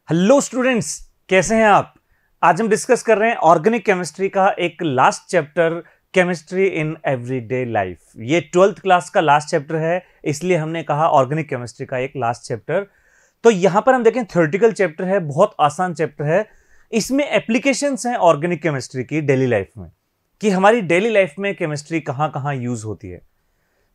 Hello students, कैसे हैं आप। आज हम डिस्कस कर रहे हैं ऑर्गेनिक केमिस्ट्री का एक last chapter, chemistry in everyday life. ये 12th क्लास का लास्ट चैप्टर है, इसलिए हमने कहा ऑर्गेनिक केमिस्ट्री का एक लास्ट चैप्टर। तो यहां पर हम देखें थ्योरेटिकल चैप्टर है, बहुत आसान चैप्टर है। इसमें एप्लीकेशंस हैं ऑर्गेनिक केमिस्ट्री की डेली लाइफ में, कि हमारी डेली लाइफ में केमिस्ट्री कहां कहां यूज होती है।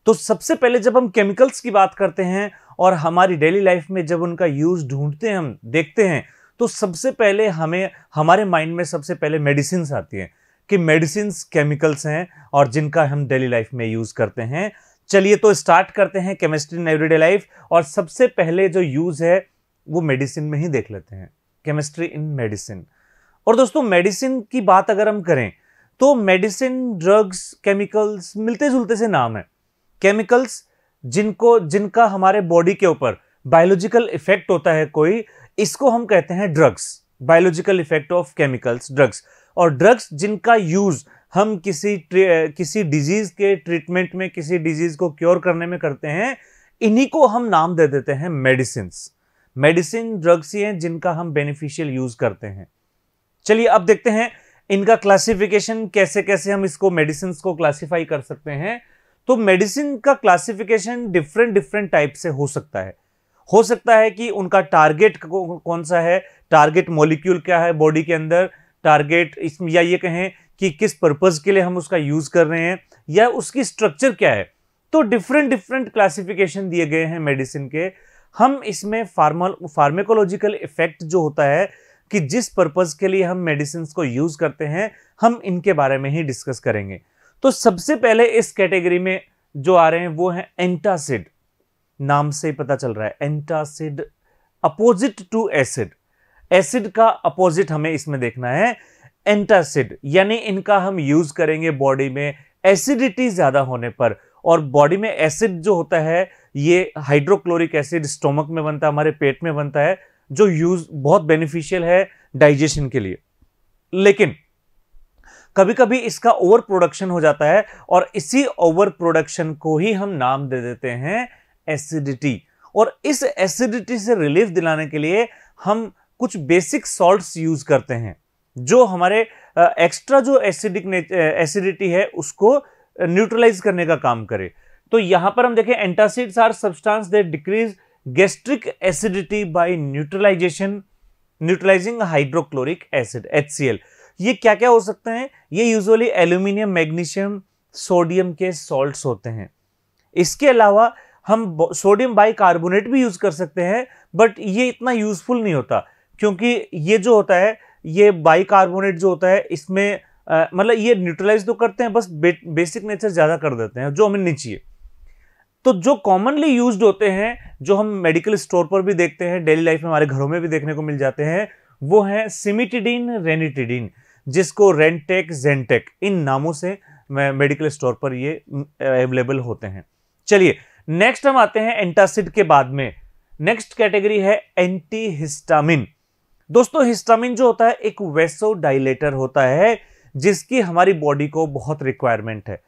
तो सबसे पहले जब हम केमिकल्स की बात करते हैं और हमारी डेली लाइफ में जब उनका यूज ढूंढते हैं, हम देखते हैं, तो सबसे पहले हमें हमारे माइंड में सबसे पहले मेडिसिन्स आती हैं कि मेडिसिन्स केमिकल्स हैं और जिनका हम डेली लाइफ में यूज करते हैं। चलिए तो स्टार्ट करते हैं केमिस्ट्री इन एवरीडे लाइफ, और सबसे पहले जो यूज है वो मेडिसिन में ही देख लेते हैं, केमिस्ट्री इन मेडिसिन। और दोस्तों, मेडिसिन की बात अगर हम करें तो मेडिसिन, ड्रग्स, केमिकल्स मिलते जुलते से नाम है। केमिकल्स जिनका हमारे बॉडी के ऊपर बायोलॉजिकल इफेक्ट होता है कोई, इसको हम कहते हैं drugs. Biological effect of chemicals, drugs. और ड्रग्स जिनका यूज हम किसी डिजीज के ट्रीटमेंट में, किसी डिजीज को क्योर करने में करते हैं, इन्हीं को हम नाम दे देते हैं मेडिसिन्स। मेडिसिन ड्रग्स ही हैं जिनका हम बेनिफिशियल यूज करते हैं। चलिए अब देखते हैं इनका क्लासिफिकेशन, कैसे कैसे हम इसको मेडिसिन्स को क्लासिफाई कर सकते हैं। तो मेडिसिन का क्लासिफिकेशन डिफरेंट टाइप से हो सकता है कि उनका टारगेट कौन सा है, टारगेट मॉलिक्यूल क्या है बॉडी के अंदर, टारगेट इसमें, या ये कहें कि किस पर्पस के लिए हम उसका यूज कर रहे हैं, या उसकी स्ट्रक्चर क्या है। तो डिफरेंट क्लासिफिकेशन दिए गए हैं मेडिसिन के। हम इसमें फार्मेकोलॉजिकल इफेक्ट जो होता है कि जिस पर्पस के लिए हम मेडिसिन को यूज करते हैं, हम इनके बारे में ही डिस्कस करेंगे। तो सबसे पहले इस कैटेगरी में जो आ रहे हैं वो है एंटासिड। नाम से ही पता चल रहा है antacid, opposite to acid. Acid का अपोजिट हमें इसमें देखना है एंटासिड, यानी इनका हम यूज करेंगे बॉडी में एसिडिटी ज्यादा होने पर। और बॉडी में एसिड जो होता है, ये हाइड्रोक्लोरिक एसिड स्टोमक में बनता है, हमारे पेट में बनता है, जो यूज बहुत बेनिफिशियल है डाइजेशन के लिए। लेकिन कभी कभी इसका ओवर प्रोडक्शन हो जाता है, और इसी ओवर प्रोडक्शन को ही हम नाम दे देते हैं एसिडिटी। और इस एसिडिटी से रिलीफ दिलाने के लिए हम कुछ बेसिक सॉल्ट्स यूज करते हैं, जो हमारे एक्स्ट्रा जो एसिडिटी है उसको न्यूट्रलाइज करने का काम करे। तो यहां पर हम देखें, antacids are substance that decrease gastric acidity by neutralizing hydrochloric acid HCl। ये क्या क्या हो सकते हैं? ये यूजुअली एल्यूमिनियम, मैग्नीशियम, सोडियम के सॉल्ट्स होते हैं। इसके अलावा हम सोडियम बाइकार्बोनेट भी यूज कर सकते हैं, बट ये इतना यूजफुल नहीं होता, क्योंकि ये जो होता है, ये बाइकार्बोनेट जो होता है, इसमें मतलब ये न्यूट्रलाइज तो करते हैं, बस बेसिक नेचर ज्यादा कर देते हैं, जो हमें नहीं चाहिए। तो जो कॉमनली यूज्ड होते हैं, जो हम मेडिकल स्टोर पर भी देखते हैं, डेली लाइफ में हमारे घरों में भी देखने को मिल जाते हैं, वो है सिमिटिडीन, रेनिटिडीन, जिसको रेंटेक, जेंटेक, इन नामों से मेडिकल स्टोर पर ये अवेलेबल होते हैं। चलिए नेक्स्ट हम आते हैं एंटासिड के बाद में। नेक्स्ट कैटेगरी है एंटीहिस्टामिन। दोस्तों, हिस्टामिन जो होता है एक वेसोडाइलेटर होता है, जिसकी हमारी बॉडी को बहुत रिक्वायरमेंट है।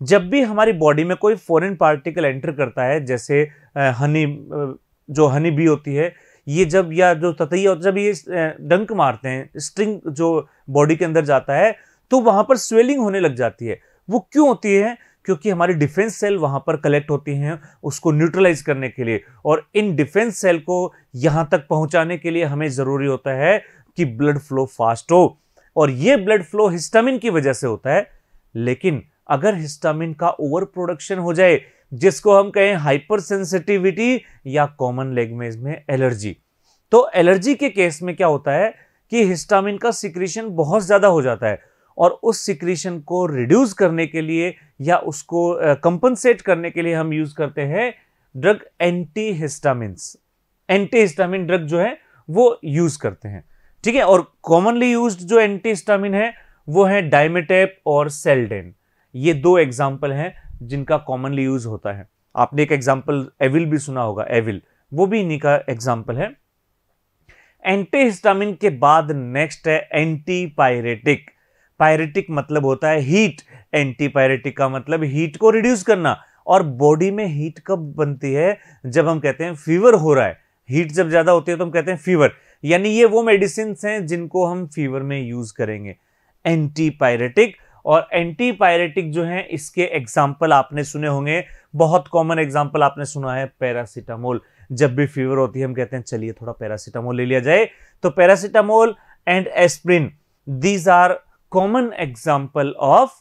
जब भी हमारी बॉडी में कोई फॉरेन पार्टिकल एंटर करता है, जैसे जो हनी बी होती है, ये जब, या जो ततैया होता है, जब ये डंक मारते हैं, स्ट्रिंग जो बॉडी के अंदर जाता है, तो वहां पर स्वेलिंग होने लग जाती है। वो क्यों होती है? क्योंकि हमारी डिफेंस सेल वहां पर कलेक्ट होती हैं उसको न्यूट्रलाइज करने के लिए, और इन डिफेंस सेल को यहां तक पहुंचाने के लिए हमें जरूरी होता है कि ब्लड फ्लो फास्ट हो, और ये ब्लड फ्लो हिस्टामिन की वजह से होता है। लेकिन अगर हिस्टामिन का ओवर प्रोडक्शन हो जाए, जिसको हम कहें हाइपर सेंसिटिविटी, या कॉमन लैंग्वेज में एलर्जी, तो एलर्जी के केस में क्या होता है कि हिस्टामिन का सिक्रीशन बहुत ज्यादा हो जाता है, और उस सिक्रीशन को रिड्यूस करने के लिए या उसको कंपनसेट करने के लिए हम यूज करते हैं ड्रग एंटीहिस्टामिन्स। एंटीहिस्टामिन ड्रग जो है वो यूज करते हैं, ठीक है। और कॉमनली यूज्ड जो एंटीहिस्टामिन है वो है डाइमेटेप और सेल्डेन। ये दो एग्जाम्पल हैं जिनका कॉमनली यूज होता है। आपने एक एग्जाम्पल एविल भी सुना होगा, एविल, वो भी इन्हीं का एग्जाम्पल है। एंटीहिस्टामिन के बाद नेक्स्ट है एंटीपायरेटिक। पायरेटिक मतलब होता है हीट, एंटीपायरेटिक का मतलब हीट को रिड्यूस करना। और बॉडी में हीट कब बनती है? जब हम कहते हैं फीवर हो रहा है, हीट जब ज्यादा होती है तो हम कहते हैं फीवर। यानी ये वो मेडिसिन हैं जिनको हम फीवर में यूज करेंगे। एंटीपायरेटिक, और एंटीपायरेटिक जो है इसके एग्जाम्पल आपने सुने होंगे, बहुत कॉमन एग्जाम्पल आपने सुना है पैरासीटामोल। जब भी फीवर होती है हम कहते हैं चलिए थोड़ा पैरासीटामोल ले लिया जाए, तो paracetamol and aspirin, these are common example of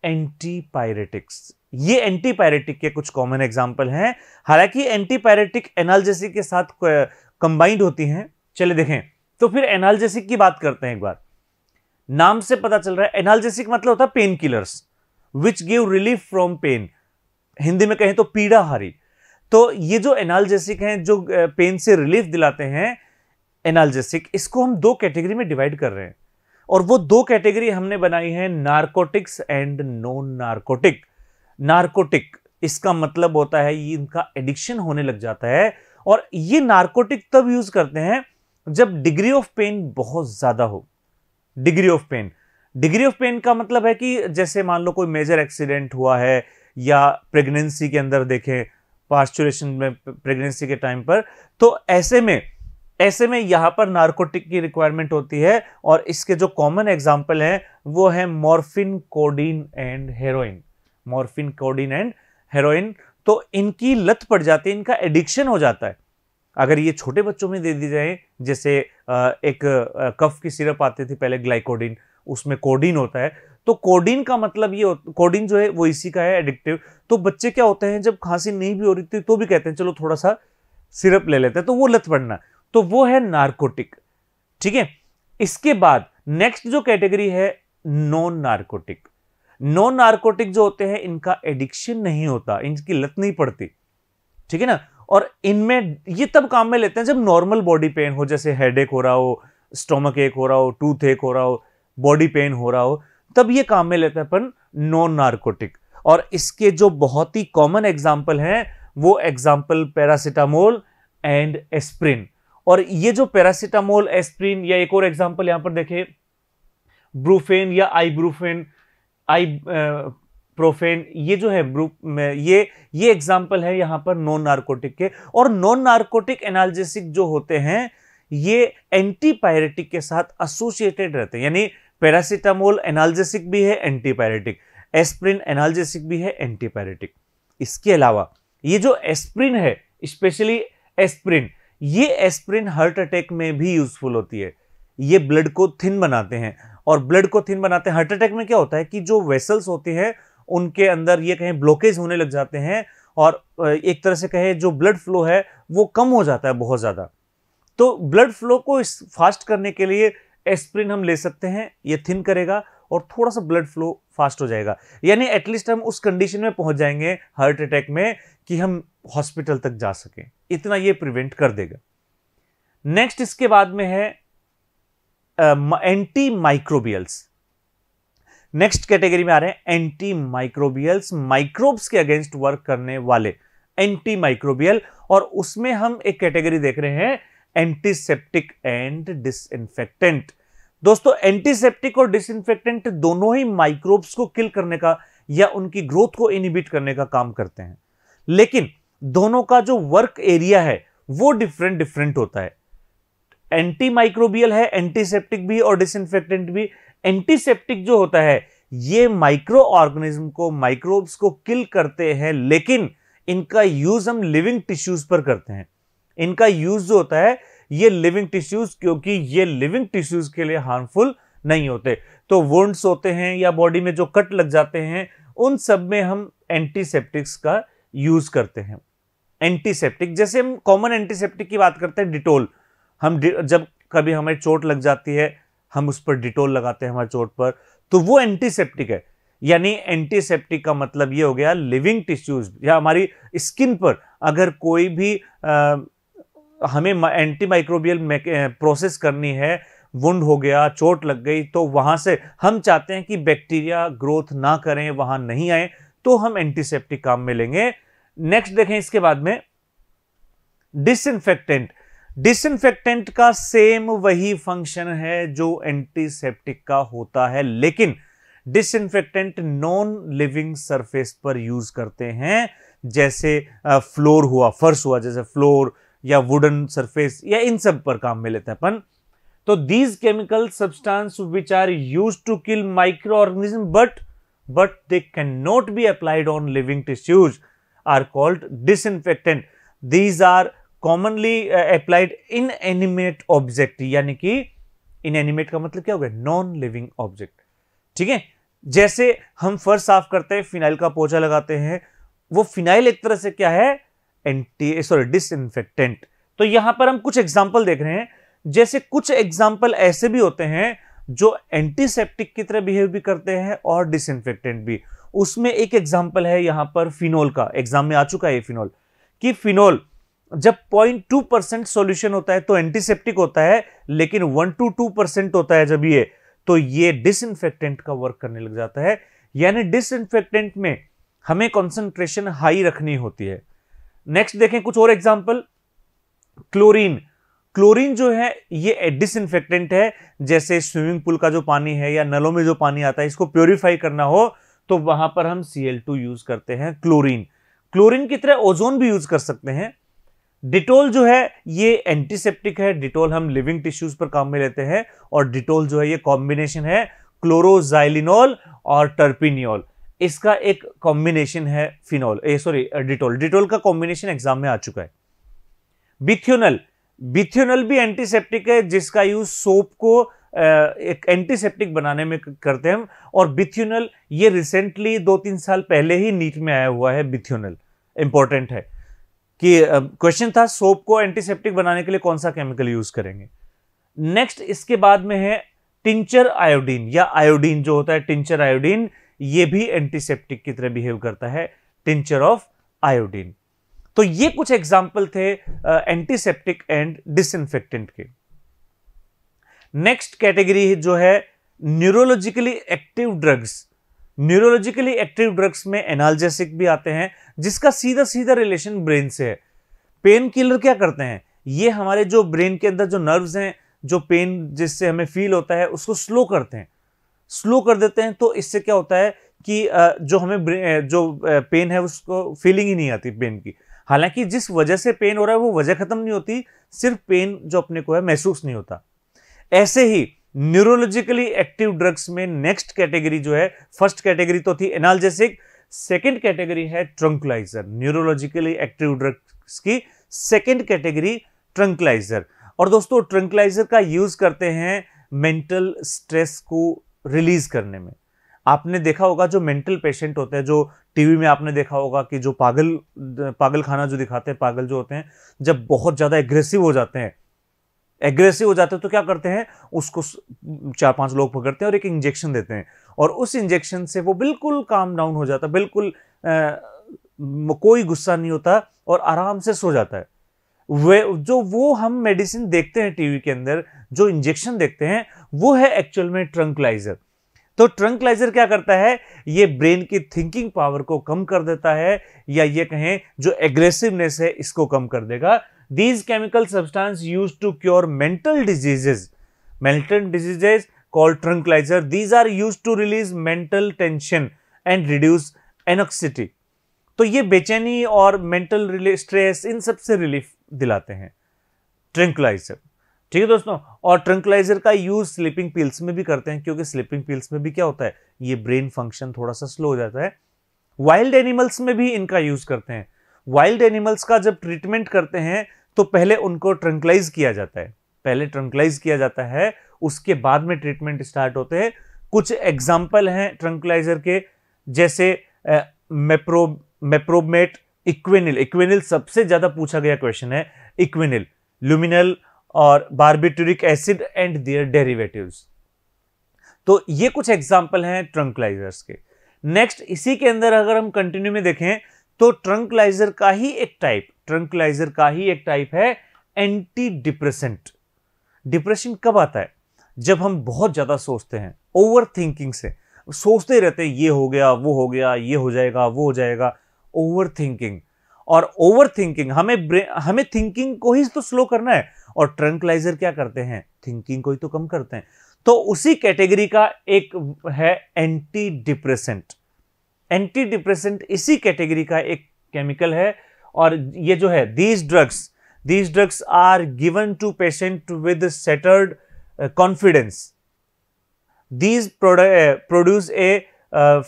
antipyretics. ये एंटीपायरेटिक के कुछ कॉमन एग्जाम्पल हैं। हालांकि एंटीपायरेटिक एनाल्जेसिक के साथ कंबाइंड होती हैं। चलिए देखें, तो फिर एनाल्जेसिक की बात करते हैं एक बार। नाम से पता चल रहा है एनाल्जेसिक मतलब होता है pain killers which give relief from pain, Hindi में कहें तो पीड़ाहारी। तो ये जो एनाल्जेसिक हैं जो पेन से रिलीफ दिलाते हैं, एनाल्जेसिक, इसको हम दो कैटेगरी में डिवाइड कर रहे हैं, और वो दो कैटेगरी हमने बनाई है narcotics and non narcotic. Narcotic इसका मतलब होता है ये इनका एडिक्शन होने लग जाता है, और ये नारकोटिक तब यूज करते हैं जब डिग्री ऑफ पेन बहुत ज्यादा हो। Degree of pain, degree of pain का मतलब है कि जैसे मान लो कोई मेजर एक्सीडेंट हुआ है, या प्रेगनेंसी के अंदर देखें, पास्चुरेशन में प्रेगनेंसी के टाइम पर, तो ऐसे में यहां पर नारकोटिक की रिक्वायरमेंट होती है। और इसके जो कॉमन एग्जांपल हैं वो है morphine, codeine and heroin. Morphine, codeine and heroin, तो इनकी लत पड़ जाती है, इनका एडिक्शन हो जाता है। अगर ये छोटे बच्चों में दे दी जाए, जैसे एक कफ की सिरप आती थी पहले ग्लाइकोडिन, उसमें कोडीन होता है, तो कोडीन का मतलब ये, कोडीन जो है वो इसी का है, एडिक्टिव। तो बच्चे क्या होते हैं जब खांसी नहीं भी हो रही थी तो भी कहते हैं चलो थोड़ा सा सिरप ले लेते हैं, तो वो लत पड़ना, तो वो है नारकोटिक। ठीक है, इसके बाद नेक्स्ट जो कैटेगरी है नॉन नारकोटिक। नॉन नारकोटिक जो होते हैं इनका एडिक्शन नहीं होता, इनकी लत नहीं पड़ती, ठीक है ना। और इनमें ये तब काम में लेते हैं जब नॉर्मल बॉडी पेन हो, जैसे हेडेक हो रहा हो, स्टोमक एक हो रहा हो, टूथ एक हो रहा हो, बॉडी पेन हो रहा हो, तब ये काम में लेते हैं अपन नॉन नारकोटिक। और इसके जो बहुत ही कॉमन एग्जाम्पल हैं वो एग्जाम्पल पैरासीटामोल एंड एस्प्रिन। और ये जो पैरासीटामोल, एस्प्रिन, या एक और एग्जाम्पल यहां पर देखें ब्रूफेन या आईब्रूफेन, प्रोफेन, ये जो है ये एग्जाम्पल है यहां पर नॉन नारकोटिक के। और नॉन नारकोटिक एनाल्जेसिक जो होते हैं ये एंटीपायरेटिक के साथ एसोसिएटेड रहते हैं, यानी पैरासीटामोल एनाल्जेसिक भी है, एंटीपायरेटिक, एस्प्रिन एनाल्जेसिक भी है, एंटीपायरेटिक। इसके अलावा ये जो एस्प्रिन है, स्पेशली एस्प्रिन, ये एस्प्रिन हार्ट अटैक में भी यूजफुल होती है। ये ब्लड को थिन बनाते हैं, और ब्लड को थिन बनाते हैं। हार्ट अटैक में क्या होता है कि जो वेसल्स होती हैं उनके अंदर ये कहें ब्लॉकेज होने लग जाते हैं, और एक तरह से कहें जो ब्लड फ्लो है वो कम हो जाता है बहुत ज्यादा। तो ब्लड फ्लो को फास्ट करने के लिए एस्प्रिन हम ले सकते हैं, ये थिन करेगा और थोड़ा सा ब्लड फ्लो फास्ट हो जाएगा, यानी एटलीस्ट हम उस कंडीशन में पहुंच जाएंगे हार्ट अटैक में कि हम हॉस्पिटल तक जा सकें, इतना ये प्रिवेंट कर देगा। नेक्स्ट इसके बाद में है एंटी माइक्रोबियल्स। नेक्स्ट कैटेगरी में आ रहे हैं एंटी माइक्रोबियल्स, माइक्रोब्स के अगेंस्ट वर्क करने वाले एंटी माइक्रोबियल। और उसमें हम एक कैटेगरी देख रहे हैं एंटीसेप्टिक एंड डिसइंफेक्टेंट। दोस्तों एंटीसेप्टिक और डिसइंफेक्टेंट दोनों ही माइक्रोब्स को किल करने का या उनकी ग्रोथ को इनहिबिट करने का काम करते हैं, लेकिन दोनों का जो वर्क एरिया है वो डिफरेंट होता है। एंटी माइक्रोबियल है, एंटीसेप्टिक भी और डिसइंफेक्टेंट भी। एंटीसेप्टिक जो होता है ये माइक्रो ऑर्गेनिज्म को, माइक्रोब्स को किल करते हैं, लेकिन इनका यूज हम लिविंग टिश्यूज पर करते हैं। इनका यूज जो होता है ये लिविंग टिश्यूज, क्योंकि ये लिविंग टिश्यूज के लिए हार्मफुल नहीं होते। तो वुंड्स होते हैं या बॉडी में जो कट लग जाते हैं, उन सब में हम एंटीसेप्टिक्स का यूज करते हैं। एंटीसेप्टिक, जैसे हम कॉमन एंटीसेप्टिक की बात करते हैं डिटोल, हम जब कभी हमें चोट लग जाती है हम उस पर डिटोल लगाते हैं हमारी चोट पर, तो वो एंटीसेप्टिक है। यानी एंटीसेप्टिक का मतलब ये हो गया लिविंग टिश्यूज या हमारी स्किन पर अगर कोई भी हमें एंटीमाइक्रोबियल प्रोसेस करनी है, वुंड हो गया, चोट लग गई, तो वहां से हम चाहते हैं कि बैक्टीरिया ग्रोथ ना करें, वहां नहीं आए, तो हम एंटीसेप्टिक काम में लेंगे। नेक्स्ट देखें इसके बाद में डिसइंफेक्टेंट। डिसइंफेक्टेंट का सेम वही फंक्शन है जो एंटीसेप्टिक का होता है, लेकिन डिसइंफेक्टेंट नॉन लिविंग सरफेस पर यूज करते हैं। जैसे फ्लोर हुआ, फर्श हुआ, जैसे फ्लोर या वुडन सरफेस या इन सब पर काम में लेते हैं अपन। तो these chemical substance which are used to kill micro organism but they can not be applied on living tissues are called disinfectant. These are commonly applied in animate object, यानी कि इनएनिमेट का मतलब क्या हो गया, नॉन लिविंग ऑब्जेक्ट। ठीक है, जैसे हम फर्श साफ करते हैं, फिनाइल का पोछा लगाते हैं, वो फिनाइल एक तरह से क्या है, डिसइंफेक्टेंट। तो यहां पर हम कुछ एग्जांपल देख रहे हैं, जैसे कुछ एग्जांपल ऐसे भी होते हैं जो एंटीसेप्टिक की तरह बिहेव भी करते हैं और डिसइंफेक्टेंट भी। उसमें एक एग्जांपल है यहां पर फिनोल का, एग्जाम में आ चुका है ये फिनोल, कि फिनोल जब 0.2% सॉल्यूशन होता है तो एंटीसेप्टिक होता है, लेकिन 1 to 2% होता है जब ये, तो ये डिसइंफेक्टेंट का वर्क करने लग जाता है। यानी डिसइंफेक्टेंट में हमें कंसंट्रेशन हाई रखनी होती है। नेक्स्ट देखें कुछ और एग्जांपल। क्लोरीन, क्लोरीन जो है ये डिसइंफेक्टेंट है। जैसे स्विमिंग पूल का जो पानी है या नलों में जो पानी आता है, इसको प्योरीफाई करना हो तो वहां पर हम Cl2 यूज करते हैं क्लोरीन। क्लोरीन की तरह ओजोन भी यूज कर सकते हैं। डिटोल जो है ये एंटीसेप्टिक है, डिटोल हम लिविंग टिश्यूज पर काम में लेते हैं, और डिटोल जो है ये कॉम्बिनेशन है क्लोरोजाइलिनोल और टर्पिनियोल, इसका एक कॉम्बिनेशन है फिनोल, डिटोल। डिटोल का कॉम्बिनेशन एग्जाम में आ चुका है। बिथ्योनल, बिथ्योनल भी एंटीसेप्टिक है, जिसका यूज सोप को एक एंटीसेप्टिक बनाने में करते हैं हम। और बिथ्योनल ये रिसेंटली 2-3 साल पहले ही नीट में आया हुआ है। बिथ्योनल इंपॉर्टेंट है कि क्वेश्चन था सोप को एंटीसेप्टिक बनाने के लिए कौन सा केमिकल यूज करेंगे। नेक्स्ट इसके बाद में है टिंचर आयोडीन, या आयोडीन जो होता है टिंचर आयोडीन, ये भी एंटीसेप्टिक की तरह बिहेव करता है, टिंचर ऑफ आयोडीन। तो ये कुछ एग्जाम्पल थे एंटीसेप्टिक एंड डिसइंफेक्टेंट के। नेक्स्ट कैटेगरी जो है neurologically active drugs. Neurologically active drugs में एनाल्जेसिक भी आते हैं, जिसका सीधा सीधा रिलेशन ब्रेन से है। पेन किलर क्या करते हैं, ये हमारे जो ब्रेन के अंदर जो नर्व्स हैं, जो पेन जिससे हमें फील होता है उसको स्लो करते हैं, स्लो कर देते हैं। तो इससे क्या होता है कि जो हमें जो पेन है उसको फीलिंग ही नहीं आती पेन की। हालांकि जिस वजह से पेन हो रहा है वो वजह खत्म नहीं होती, सिर्फ पेन जो अपने को है महसूस नहीं होता। ऐसे ही न्यूरोलॉजिकली एक्टिव ड्रग्स में नेक्स्ट कैटेगरी जो है, फर्स्ट कैटेगरी तो थी एनाल्जेसिक, सेकंड कैटेगरी है ट्रंक्लाइजर। न्यूरोलॉजिकली एक्टिव ड्रग्स की सेकंड कैटेगरी ट्रंक्लाइजर। और दोस्तों ट्रंक्लाइजर का यूज करते हैं मेंटल स्ट्रेस को रिलीज करने में। आपने देखा होगा जो मेंटल पेशेंट होते हैं, जो टीवी में आपने देखा होगा कि जो पागल खाना जो दिखाते हैं, पागल जो होते हैं, जब बहुत ज्यादा एग्रेसिव हो जाते हैं तो क्या करते हैं, उसको 4-5 लोग पकड़ते हैं और एक इंजेक्शन देते हैं, और उस इंजेक्शन से वो बिल्कुल काम डाउन हो जाता है, बिल्कुल कोई गुस्सा नहीं होता और आराम से सो जाता है। वो हम मेडिसिन देखते हैं टीवी के अंदर, जो इंजेक्शन देखते हैं, वो है एक्चुअल में ट्रंक्लाइजर। तो ट्रंक्लाइजर क्या करता है, ये ब्रेन की थिंकिंग पावर को कम कर देता है, या ये कहें जो एग्रेसिवनेस है इसको कम कर देगा। These chemical substances used to cure mental diseases called tranquilizer. These are used to release mental tension and reduce anxiety. तो ये बेचैनी और मेंटल स्ट्रेस इन सब से रिलीफ दिलाते हैं ट्रंक्लाइजर। ठीक है दोस्तों, और ट्रंक्लाइजर का यूज स्लीपिंग पिल्स में भी करते हैं, क्योंकि स्लीपिंग पिल्स में भी क्या होता है, ये ब्रेन फंक्शन थोड़ा सा स्लो हो जाता है। वाइल्ड एनिमल्स में भी इनका यूज करते हैं। वाइल्ड एनिमल्स का जब ट्रीटमेंट करते हैं तो पहले उनको ट्रंक्लाइज किया जाता है, उसके बाद में ट्रीटमेंट स्टार्ट होते हैं। कुछ एग्जाम्पल हैं ट्रंक्लाइजर के, जैसे मेप्रोमेट, इक्विनिल सबसे ज्यादा पूछा गया क्वेश्चन है, इक्विनिल, लुमिनल और बार्बिटूरिक एसिड एंड देयर डेरिवेटिव्स। तो ये कुछ एग्जाम्पल हैं ट्रंक्लाइजर्स के। नेक्स्ट इसी के अंदर अगर हम कंटिन्यू में देखें तो ट्रंक्लाइजर का ही एक टाइप है एंटी डिप्रेसेंट। डिप्रेशन कब आता है, जब हम बहुत ज्यादा सोचते हैं, ओवर थिंकिंग से सोचते रहते हैं, ये हो गया, वो हो गया, ये हो जाएगा, वो हो जाएगा, ओवर थिंकिंग। और ओवर थिंकिंग हमें थिंकिंग को ही तो स्लो करना है, और ट्रंक्लाइजर क्या करते हैं, थिंकिंग को ही तो कम करते हैं। तो उसी कैटेगरी का एक है एंटी डिप्रेसेंट। इसी कैटेगरी का एक केमिकल है, और ये जो है these drugs These drugs are given to patient with shattered confidence. These produce a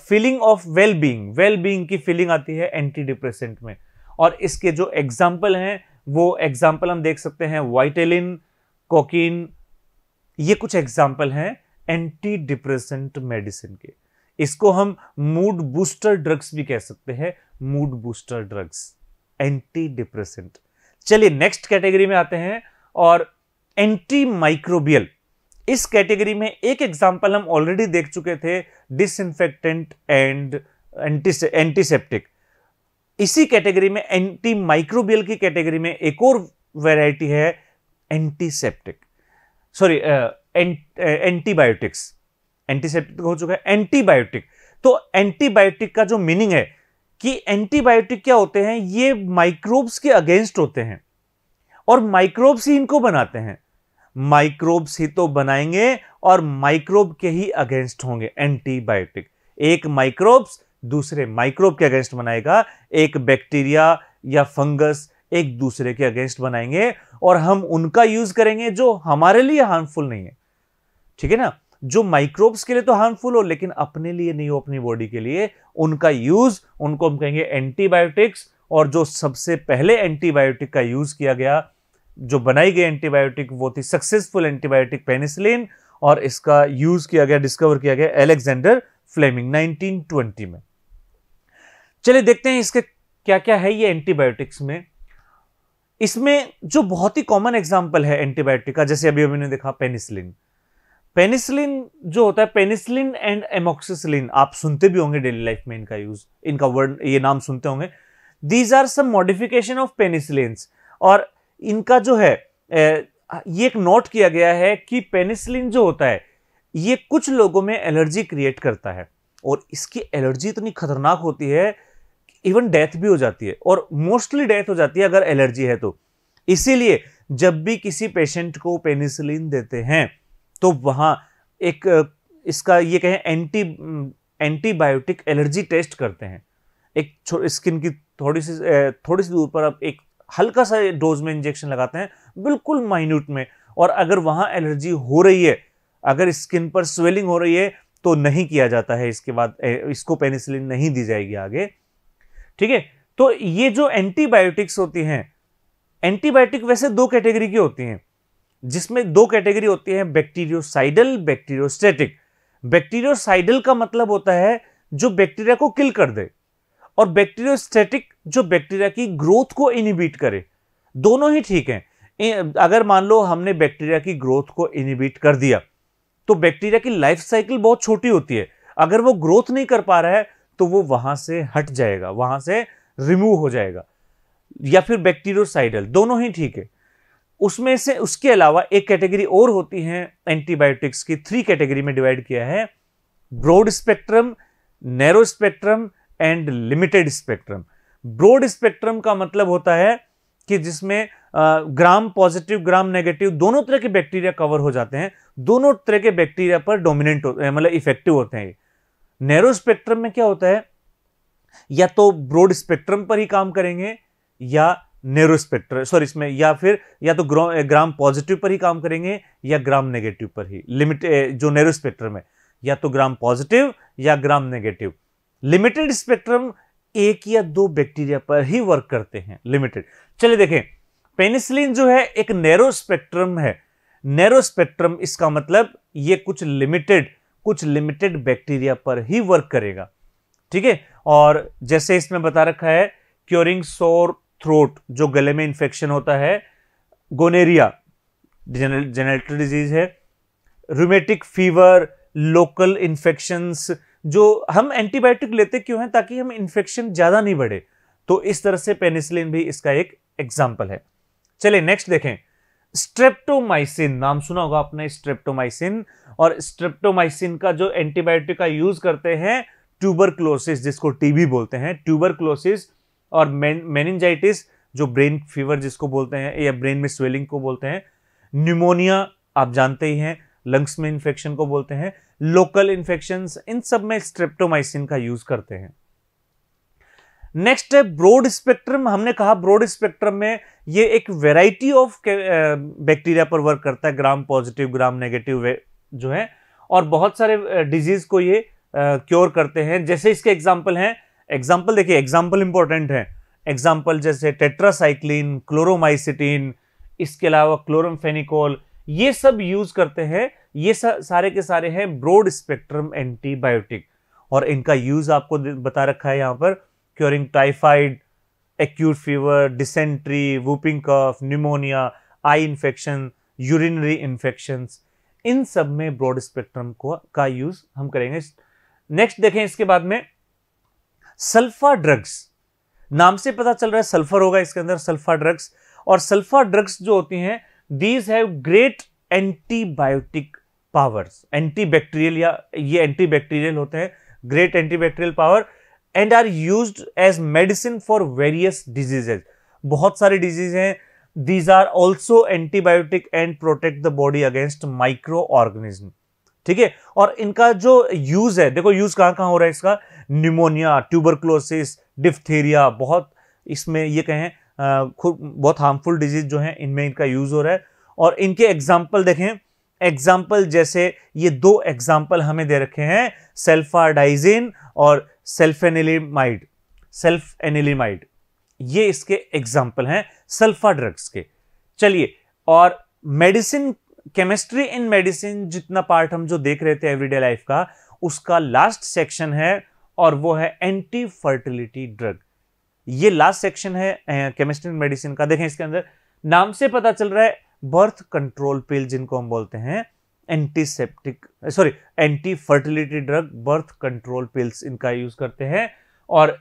feeling of well-being. well-being की feeling आती है एंटी डिप्रेसेंट में। और इसके जो एग्जाम्पल हैं वो एग्जाम्पल हम देख सकते हैं वाइटेलिन, कोकीन, ये कुछ एग्जाम्पल हैं एंटी डिप्रेसेंट मेडिसिन के। इसको हम मूड बूस्टर ड्रग्स भी कह सकते हैं, mood booster drugs, anti depressant. चलिए नेक्स्ट कैटेगरी में आते हैं, और एंटी माइक्रोबियल। इस कैटेगरी में एक एग्जांपल हम ऑलरेडी देख चुके थे, डिसइंफेक्टेंट एंड एंटीसेप्टिक। इसी कैटेगरी में एंटी माइक्रोबियल की कैटेगरी में एक और वैरायटी है एंटीसेप्टिक, सॉरी एंटीबायोटिक्स। एंटीसेप्टिक हो चुका है, एंटीबायोटिक। तो एंटीबायोटिक का जो मीनिंग है कि एंटीबायोटिक क्या होते हैं, ये माइक्रोब्स के अगेंस्ट होते हैं, और माइक्रोब्स ही इनको बनाते हैं। माइक्रोब्स ही तो बनाएंगे और माइक्रोब के ही अगेंस्ट होंगे एंटीबायोटिक। एक माइक्रोब्स दूसरे माइक्रोब के अगेंस्ट बनाएगा, एक बैक्टीरिया या फंगस एक दूसरे के अगेंस्ट बनाएंगे, और हम उनका यूज करेंगे जो हमारे लिए हार्मफुल नहीं है। ठीक है ना, जो माइक्रोब्स के लिए तो हार्मफुल हो लेकिन अपने लिए नहीं हो, अपनी बॉडी के लिए, उनका यूज, उनको हम कहेंगे एंटीबायोटिक्स। और जो सबसे पहले एंटीबायोटिक का यूज किया गया, जो बनाई गई एंटीबायोटिक, वो थी सक्सेसफुल एंटीबायोटिक पेनिसिलिन, और इसका यूज किया गया, डिस्कवर किया गया अलेक्जेंडर फ्लेमिंग 1920 में। चलिए देखते हैं इसके क्या क्या है ये एंटीबायोटिक्स में। इसमें जो बहुत ही कॉमन एग्जांपल है एंटीबायोटिक का, जैसे अभी हमने देखा पेनिसिलिन। पेनिसिलिन जो होता है, पेनिसिलिन एंड एमोक्सिसिलिन, आप सुनते भी होंगे डेली लाइफ में इनका यूज, इनका वर्ड, ये नाम सुनते होंगे। These are some modification of penicillins. और इनका जो है ये एक नोट किया गया है कि पेनिसिलिन जो होता है ये कुछ लोगों में एलर्जी क्रिएट करता है, और इसकी एलर्जी इतनी खतरनाक होती है इवन डेथ भी हो जाती है, और मोस्टली डेथ हो जाती है अगर एलर्जी है तो। इसीलिए जब भी किसी पेशेंट को पेनिसिलिन देते हैं तो वहां एक इसका ये कहें एंटीबायोटिक एलर्जी टेस्ट करते हैं। एक स्किन की थोड़ी सी दूर पर आप एक हल्का सा डोज में इंजेक्शन लगाते हैं, बिल्कुल माइन्यूट में, और अगर वहां एलर्जी हो रही है, अगर स्किन पर स्वेलिंग हो रही है, तो नहीं किया जाता है, इसके बाद इसको पेनिसिलिन नहीं दी जाएगी आगे। ठीक है, तो ये जो एंटीबायोटिक्स होती हैं, एंटीबायोटिक वैसे दो कैटेगरी की होती हैं, जिसमें दो कैटेगरी होती है, बैक्टीरियोसाइडल, बैक्टीरियोस्टैटिक। बैक्टीरियोसाइडल का मतलब होता है जो बैक्टीरिया को किल कर दे, और बैक्टीरियोस्टैटिक जो बैक्टीरिया की ग्रोथ को इनहिबिट करे। दोनों ही ठीक हैं। अगर मान लो हमने बैक्टीरिया की ग्रोथ को इनहिबिट कर दिया, तो बैक्टीरिया की लाइफ साइकिल बहुत छोटी होती है, अगर वो ग्रोथ नहीं कर पा रहा है तो वो वहां से हट जाएगा, वहां से रिमूव हो जाएगा। या फिर बैक्टीरियोसाइडल, दोनों ही ठीक है। उसमें से उसके अलावा एक कैटेगरी और होती है एंटीबायोटिक्स की, 3 कैटेगरी में डिवाइड किया है, broad spectrum, narrow spectrum and limited spectrum. Broad spectrum का मतलब होता है कि जिसमें ग्राम पॉजिटिव ग्राम नेगेटिव दोनों तरह के बैक्टीरिया कवर हो जाते हैं, दोनों तरह के बैक्टीरिया पर डोमिनेंट मतलब इफेक्टिव होते हैं। नैरो स्पेक्ट्रम में क्या होता है, या तो ब्रॉड स्पेक्ट्रम पर ही काम करेंगे या नैरो स्पेक्ट्रम, सॉरी इसमें या फिर या तो ग्राम पॉजिटिव पर ही काम करेंगे या ग्राम नेगेटिव पर ही। लिमिट जो नैरो स्पेक्ट्रम है, या तो ग्राम पॉजिटिव या ग्राम नेगेटिव। लिमिटेड स्पेक्ट्रम एक या दो बैक्टीरिया पर ही वर्क करते हैं, लिमिटेड। चलिए देखें, पेनिसिलिन जो है एक नैरो स्पेक्ट्रम है। नैरो स्पेक्ट्रम इसका मतलब ये कुछ लिमिटेड बैक्टीरिया पर ही वर्क करेगा। ठीक है, और जैसे इसमें बता रखा है, क्योरिंग सोर थ्रोट, जो गले में इंफेक्शन होता है, गोनेरिया जेनेटल डिजीज है, रूमेटिक फीवर, लोकल इंफेक्शंस। जो हम एंटीबायोटिक लेते क्यों हैं, ताकि हम इंफेक्शन ज्यादा नहीं बढ़े, तो इस तरह से पेनिसिलिन भी इसका एक एग्जाम्पल है। चलिए नेक्स्ट देखें, स्ट्रेप्टोमाइसिन, नाम सुना होगा आपने स्ट्रेप्टोमाइसिन। और स्ट्रेप्टोमाइसिन का जो एंटीबायोटिक का यूज करते हैं, ट्यूबरक्लोसिस, जिसको टीबी बोलते हैं, ट्यूबरक्लोसिस और मेनिंजाइटिस, जो ब्रेन फीवर जिसको बोलते हैं, या ब्रेन में स्वेलिंग को बोलते हैं, न्यूमोनिया आप जानते ही हैं, लंग्स में इंफेक्शन को बोलते हैं, लोकल इंफेक्शंस, इन सब में स्ट्रेप्टोमाइसिन का यूज करते हैं। नेक्स्ट है ब्रॉड स्पेक्ट्रम। हमने कहा ब्रॉड स्पेक्ट्रम में ये एक वेराइटी ऑफ बैक्टीरिया पर वर्क करता है, ग्राम पॉजिटिव ग्राम नेगेटिव जो है, और बहुत सारे डिजीज को ये क्योर करते हैं। जैसे इसके एग्जाम्पल हैं, एग्जाम्पल देखिए, एग्जाम्पल इंपॉर्टेंट है, एग्जाम्पल जैसे टेट्रासाइक्लिन, क्लोरोमाइसिटिन, इसके अलावा क्लोरमफेनिकोल, ये सब यूज करते हैं। ये सारे के सारे हैं ब्रॉड स्पेक्ट्रम एंटीबायोटिक, और इनका यूज आपको बता रखा है यहां पर, curing typhoid, acute fever, dysentery, whooping cough, pneumonia, eye infection, urinary infections, इन सब में ब्रॉड स्पेक्ट्रम का यूज हम करेंगे। नेक्स्ट देखें, इसके बाद में सल्फा ड्रग्स, नाम से पता चल रहा है सल्फर होगा इसके अंदर, सल्फा ड्रग्स। और सल्फा ड्रग्स जो होती हैं, these have great antibiotic powers, antibacterial, या ये एंटीबैक्टीरियल होते हैं, great antibacterial power, and are used as medicine for various diseases. बहुत सारे डिजीज हैं। These are also antibiotic and protect the body against micro organism, ठीक है। और इनका जो यूज है, देखो यूज कहां कहां हो रहा है इसका, न्यूमोनिया, ट्यूबरक्लोसिस, डिफ्थीरिया, बहुत इसमें ये कहें बहुत हार्मफुल डिजीज जो है, इनमें इनका यूज हो रहा है। और इनके एग्जाम्पल देखें, एग्जाम्पल जैसे ये दो एग्जाम्पल हमें दे रखे हैं, सल्फाडाइजिन और सल्फेनिलिमाइड, ये इसके एग्जाम्पल हैं सल्फा ड्रग्स के। चलिए, और मेडिसिन, केमिस्ट्री इन मेडिसिन जितना पार्ट हम जो देख रहे थे एवरीडे लाइफ का, उसका लास्ट सेक्शन है, और वो है एंटी फर्टिलिटी ड्रग। ये लास्ट सेक्शन है केमिस्ट्री इन मेडिसिन का। देखें इसके अंदर नाम से पता चल रहा है, बर्थ कंट्रोल पिल जिनको हम बोलते हैं, anti fertility drug, birth control pills, इनका यूज करते हैं। और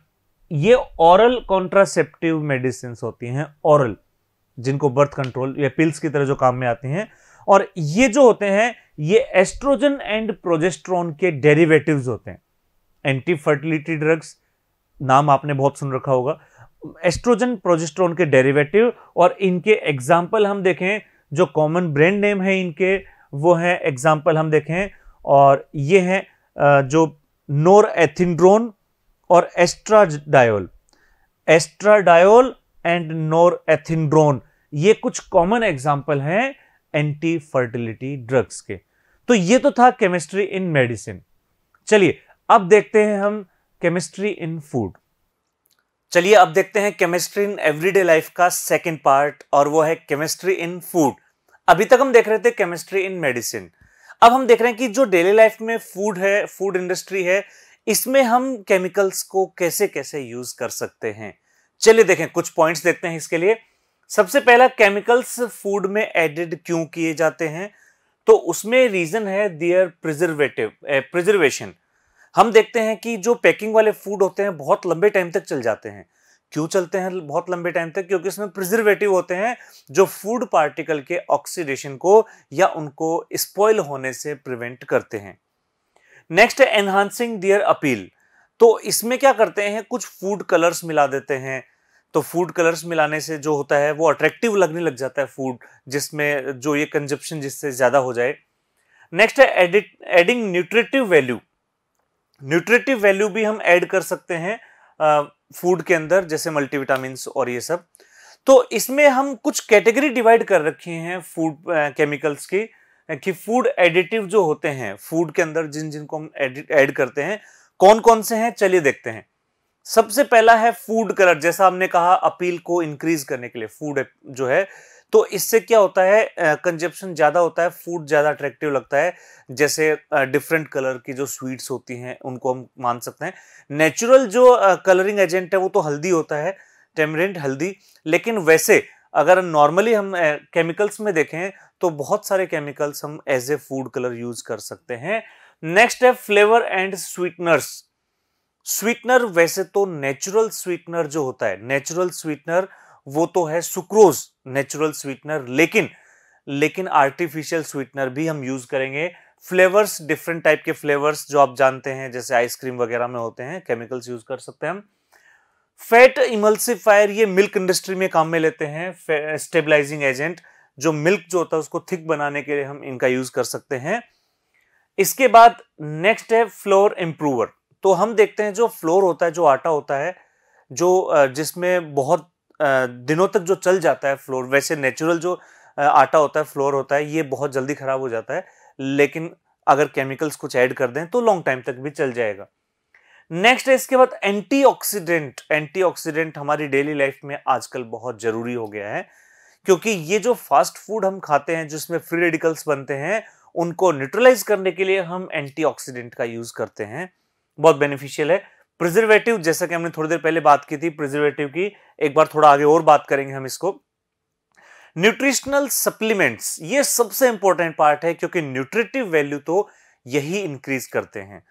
ये ओरल कॉन्ट्रासेप्टिव मेडिसिन होती हैं, ओरल, जिनको बर्थ कंट्रोल या पिल्स की तरह जो काम में आती हैं। और ये जो होते हैं, ये एस्ट्रोजन एंड प्रोजेस्टेरोन के डेरिवेटिव्स होते हैं। एंटी फर्टिलिटी ड्रग्स, नाम आपने बहुत सुन रखा होगा, एस्ट्रोजन प्रोजेस्टेरोन के डेरिवेटिव। और इनके एग्जाम्पल हम देखें, जो कॉमन ब्रांड नेम है इनके, वो है, एग्जाम्पल हम देखें, और ये है जो नोरएथिंड्रोन और एस्ट्राडायोल एंड नोरएथिंड्रोन, ये कुछ कॉमन एग्जाम्पल हैं एंटी फर्टिलिटी ड्रग्स के। तो ये तो था केमिस्ट्री इन मेडिसिन। चलिए अब देखते हैं हम केमिस्ट्री इन फूड। चलिए अब देखते हैं केमिस्ट्री इन एवरीडे लाइफ का सेकंड पार्ट, और वो है केमिस्ट्री इन फूड। अभी तक हम देख रहे थे केमिस्ट्री इन मेडिसिन, अब हम देख रहे हैं कि जो डेली लाइफ में फूड है, फूड इंडस्ट्री है, इसमें हम केमिकल्स को कैसे कैसे यूज कर सकते हैं। चलिए देखें, कुछ पॉइंट्स देखते हैं इसके लिए। सबसे पहला, केमिकल्स फूड में एडेड क्यों किए जाते हैं, तो उसमें रीजन है देयर प्रिजर्वेशन। हम देखते हैं कि जो पैकिंग वाले फूड होते हैं बहुत लंबे टाइम तक चल जाते हैं। क्यों चलते हैं बहुत लंबे टाइम तक? क्योंकि इसमें प्रिजर्वेटिव होते हैं जो फूड पार्टिकल के ऑक्सीडेशन को या उनको स्पॉइल होने से प्रिवेंट करते हैं। नेक्स्ट है एनहांसिंग देयर अपील। तो इसमें क्या करते हैं, कुछ फूड कलर्स मिला देते हैं। तो फूड कलर्स मिलाने से जो होता है वो अट्रैक्टिव लगने लग जाता है फूड, जिसमें जो ये कंजप्शन जिससे ज्यादा हो जाए। नेक्स्ट है adding nutritive value. Nutritive value भी हम ऐड कर सकते हैं फूड के अंदर, जैसे मल्टीविटामिन्स और ये सब। तो इसमें हम कुछ कैटेगरी डिवाइड कर रखी हैं फूड केमिकल्स की, कि फूड एडिटिव जो होते हैं फूड के अंदर, जिनको हम ऐड करते हैं, कौन कौन से हैं चलिए देखते हैं। सबसे पहला है फूड कलर। जैसा हमने कहा अपील को इंक्रीज करने के लिए फूड जो है, तो इससे क्या होता है, कंजप्शन ज्यादा होता है, फूड ज्यादा अट्रैक्टिव लगता है। जैसे डिफरेंट कलर की जो स्वीट्स होती हैं उनको हम मान सकते हैं। नेचुरल जो कलरिंग एजेंट है वो तो हल्दी होता है, टेमरिंड हल्दी। लेकिन वैसे अगर नॉर्मली हम केमिकल्स में देखें तो बहुत सारे केमिकल्स हम as a food colour use कर सकते हैं। नेक्स्ट है फ्लेवर एंड स्वीटनर्स। स्वीटनर वैसे तो नेचुरल स्वीटनर जो होता है, नेचुरल स्वीटनर वो तो है सुक्रोज, नेचुरल स्वीटनर, लेकिन आर्टिफिशियल स्वीटनर भी हम यूज करेंगे। फ्लेवर्स, डिफरेंट टाइप के फ्लेवर्स जो आप जानते हैं, जैसे आइसक्रीम वगैरह में होते हैं, केमिकल्स यूज कर सकते हैं हम। फैट इमल्सिफायर, ये मिल्क इंडस्ट्री में काम में लेते हैं। स्टेबलाइजिंग एजेंट, जो मिल्क जो होता है उसको थिक बनाने के लिए हम इनका यूज कर सकते हैं। इसके बाद नेक्स्ट है फ्लोर इंप्रूवर। तो हम देखते हैं जो फ्लोर होता है, जो आटा होता है, जिसमें बहुत दिनों तक जो चल जाता है फ्लोर, वैसे नेचुरल जो आटा होता है, फ्लोर होता है, ये बहुत जल्दी खराब हो जाता है, लेकिन अगर केमिकल्स कुछ ऐड कर दें तो लॉन्ग टाइम तक भी चल जाएगा। नेक्स्ट है इसके बाद एंटीऑक्सीडेंट। एंटीऑक्सीडेंट हमारी डेली लाइफ में आजकल बहुत जरूरी हो गया है, क्योंकि ये जो फास्ट फूड हम खाते हैं जिसमें फ्री रेडिकल्स बनते हैं, उनको न्यूट्रलाइज करने के लिए हम एंटीऑक्सीडेंट का यूज करते हैं। बहुत बेनिफिशियल है। प्रिजर्वेटिव, जैसा कि हमने थोड़ी देर पहले बात की थी प्रिजर्वेटिव की, एक बार थोड़ा आगे और बात करेंगे हम इसको। न्यूट्रिशनल सप्लीमेंट्स, ये सबसे इंपॉर्टेंट पार्ट है, क्योंकि न्यूट्रिटिव वैल्यू तो यही इंक्रीज करते हैं,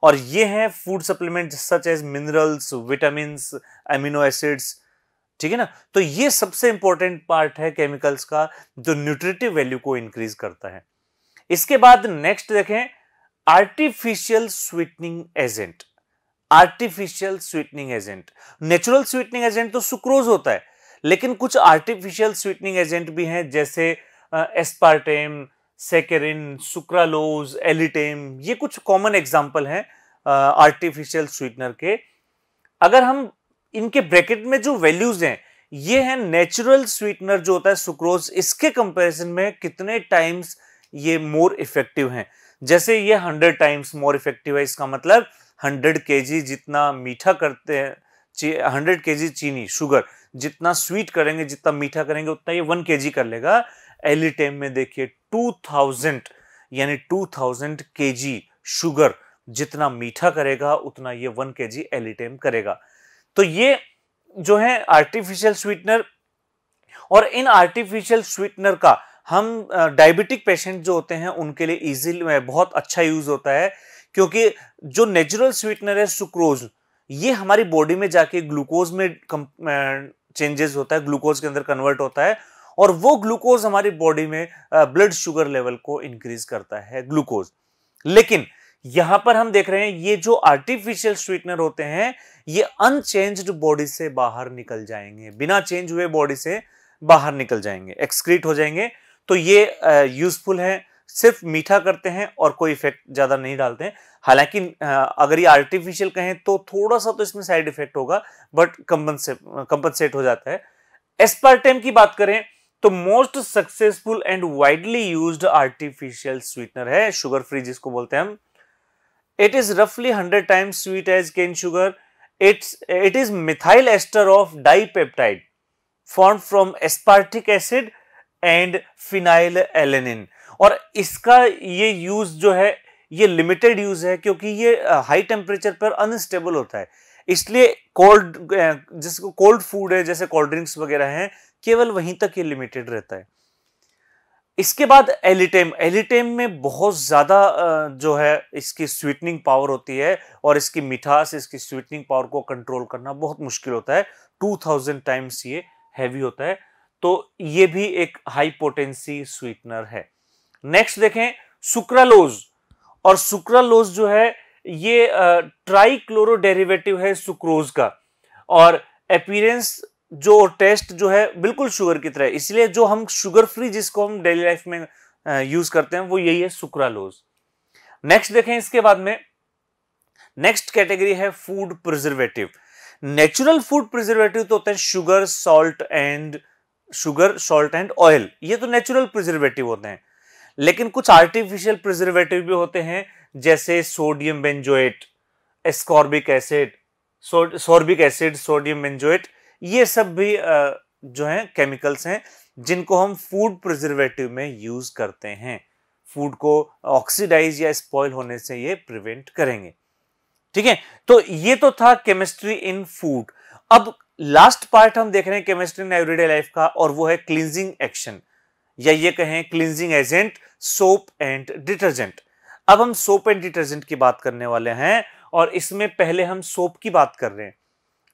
और ये हैं food supplement such as minerals, vitamins, amino acids, ठीक है ना। तो ये सबसे इंपॉर्टेंट पार्ट है केमिकल्स का, जो न्यूट्रिटिव वैल्यू को इंक्रीज करता है। इसके बाद नेक्स्ट देखें, artificial sweetening agent. Artificial sweetening agent, natural sweetening agent तो सुक्रोज होता है, लेकिन कुछ आर्टिफिशियल स्वीटनिंग एजेंट भी हैं, जैसे एस्पार्टेम, सेकेरिन, सुक्रालोज, एलिटेम, ये कुछ कॉमन एग्जांपल हैं आर्टिफिशियल स्वीटनर के। अगर हम इनके ब्रैकेट में जो वैल्यूज हैं, ये है नेचुरल स्वीटनर जो होता है सुक्रोज, इसके कंपैरिजन में कितने टाइम्स ये मोर इफेक्टिव हैं। जैसे ये 100 टाइम्स मोर इफेक्टिव है, इसका मतलब 100 केजी जितना मीठा करते हैं, 100 केजी चीनी, शुगर जितना स्वीट करेंगे, जितना मीठा करेंगे, उतना ये 1 केजी कर लेगा। एलिटेम में देखिए 2000, यानी 2000 केजी शुगर जितना मीठा करेगा, उतना ये 1 केजी एलिटेम करेगा। तो ये जो है आर्टिफिशियल स्वीटनर, और इन आर्टिफिशियल स्वीटनर का हम डायबिटिक पेशेंट जो होते हैं उनके लिए इजीली बहुत अच्छा यूज होता है, क्योंकि जो नेचुरल स्वीटनर है सुक्रोज, ये हमारी बॉडी में जाके ग्लूकोज में चेंजेस होता है, ग्लूकोज के अंदर कन्वर्ट होता है, और वो ग्लूकोज हमारी बॉडी में ब्लड शुगर लेवल को इंक्रीज करता है, ग्लूकोज। लेकिन यहां पर हम देख रहे हैं ये जो आर्टिफिशियल स्वीटनर होते हैं, ये अनचेंज्ड बॉडी से बाहर निकल जाएंगे, बिना चेंज हुए बॉडी से बाहर निकल जाएंगे, एक्सक्रीट हो जाएंगे। तो ये यूजफुल है, सिर्फ मीठा करते हैं और कोई इफेक्ट ज्यादा नहीं डालते हैं। हालांकि अगर ये आर्टिफिशियल कहें तो थोड़ा सा तो इसमें साइड इफेक्ट होगा, बट कंपनसेट हो जाता है। एस्पार्टेम की बात करें तो most successful and widely used artificial sweetener है, शुगर फ्री जिसको बोलते हैं हम। इट इज रफली 100 times sweet as cane sugar. It is methyl ester of dipeptide formed from aspartic acid and phenylalanine। और इसका ये यूज जो है ये लिमिटेड यूज है, क्योंकि ये हाई टेम्परेचर पर अनस्टेबल होता है, इसलिए जिसको कोल्ड फूड है जैसे कोल्ड ड्रिंक्स वगैरह हैं, केवल वहीं तक ये लिमिटेड रहता है। इसके बाद एलिटेम। एलिटेम में बहुत ज्यादा जो है इसकी स्वीटनिंग पावर होती है, और इसकी मिठास, इसकी स्वीटनिंग पावर को कंट्रोल करना बहुत मुश्किल होता है। 2000 टाइम्स ये हैवी होता है, तो ये भी एक हाई पोटेंसी स्वीटनर है। नेक्स्ट देखें सुक्रालोज। और सुक्रालोज जो है ये ट्राइक्लोरो डेरिवेटिव है सुक्रोज का, और अपीयरेंस जो टेस्ट जो है बिल्कुल शुगर की तरह है, इसलिए जो हम शुगर फ्री जिसको हम डेली लाइफ में यूज करते हैं वो यही है सुक्रालोज। नेक्स्ट देखें इसके बाद में, नेक्स्ट कैटेगरी है food preservative. Natural food preservative तो होते हैं शुगर, सॉल्ट एंड ऑयल, ये तो नेचुरल प्रिजर्वेटिव होते हैं। लेकिन कुछ आर्टिफिशियल प्रिजर्वेटिव भी होते हैं, जैसे sodium benzoate, ascorbic acid, sorbic acid, sodium benzoate, ये सब भी जो हैं केमिकल्स हैं जिनको हम फूड प्रिजर्वेटिव में यूज करते हैं। फूड को ऑक्सीडाइज या स्पॉइल होने से ये प्रिवेंट करेंगे। ठीक है, तो ये तो था केमिस्ट्री इन फूड। अब लास्ट पार्ट हम देख रहे हैं केमिस्ट्री इन एवरीडे लाइफ का, और वो है क्लींजिंग एक्शन, या ये कहें cleansing agent, soap and detergent. अब हम सोप एंड डिटर्जेंट की बात करने वाले हैं, और इसमें पहले हम सोप की बात कर रहे हैं।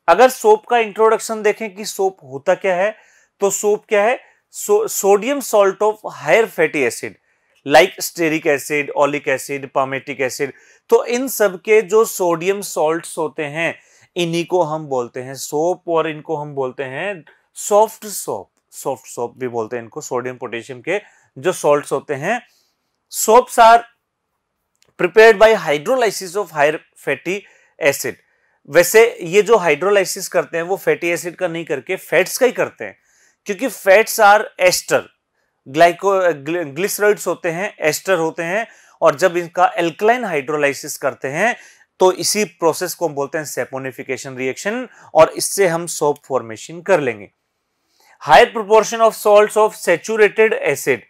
अगर सोप का इंट्रोडक्शन देखें कि सोप होता क्या है, तो सोप क्या है, sodium salt of higher fatty acid like stearic acid, oleic acid, palmitic acid. तो इन सब के जो सोडियम सॉल्ट्स होते हैं, इन्हीं को हम बोलते हैं सोप, और इनको हम बोलते हैं सॉफ्ट सोप। सॉफ्ट सोप भी बोलते हैं इनको, सोडियम पोटेशियम के जो सॉल्ट्स होते हैं। Soaps are prepared by hydrolysis of higher fatty acid वैसे ये जो हाइड्रोलाइसिस करते हैं वो फैटी एसिड का नहीं करके फैट्स का ही करते हैं, क्योंकि फैट्स आर एस्टर, ग्लिसरॉइड्स होते हैं, एस्टर होते हैं, और जब इनका एल्कलाइन हाइड्रोलाइसिस करते हैं तो इसी प्रोसेस को हम बोलते हैं सैपोनिफिकेशन रिएक्शन, और इससे हम सोप फॉर्मेशन कर लेंगे। Higher proportion of salts of saturated acid,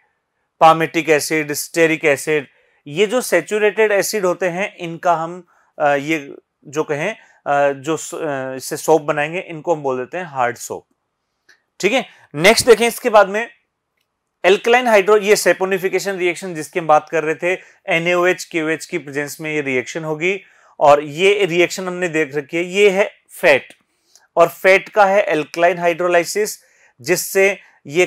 palmitic acid, stearic acid, ये जो सैचुरेटेड एसिड होते हैं इनका हम ये जो कहें जो इससे सोप बनाएंगे इनको हम बोल देते हैं हार्ड सोप। ठीक है, नेक्स्ट देखें इसके बाद में एल्कलाइन हाइड्रो, ये सैपोनिफिकेशन रिएक्शन जिसकी हम बात कर रहे थे, NaOH KOH की प्रेजेंस में ये रिएक्शन होगी, और ये रिएक्शन हमने देख रखी है, ये है फैट, और फैट का है एल्कलाइन हाइड्रोलाइसिस, जिससे ये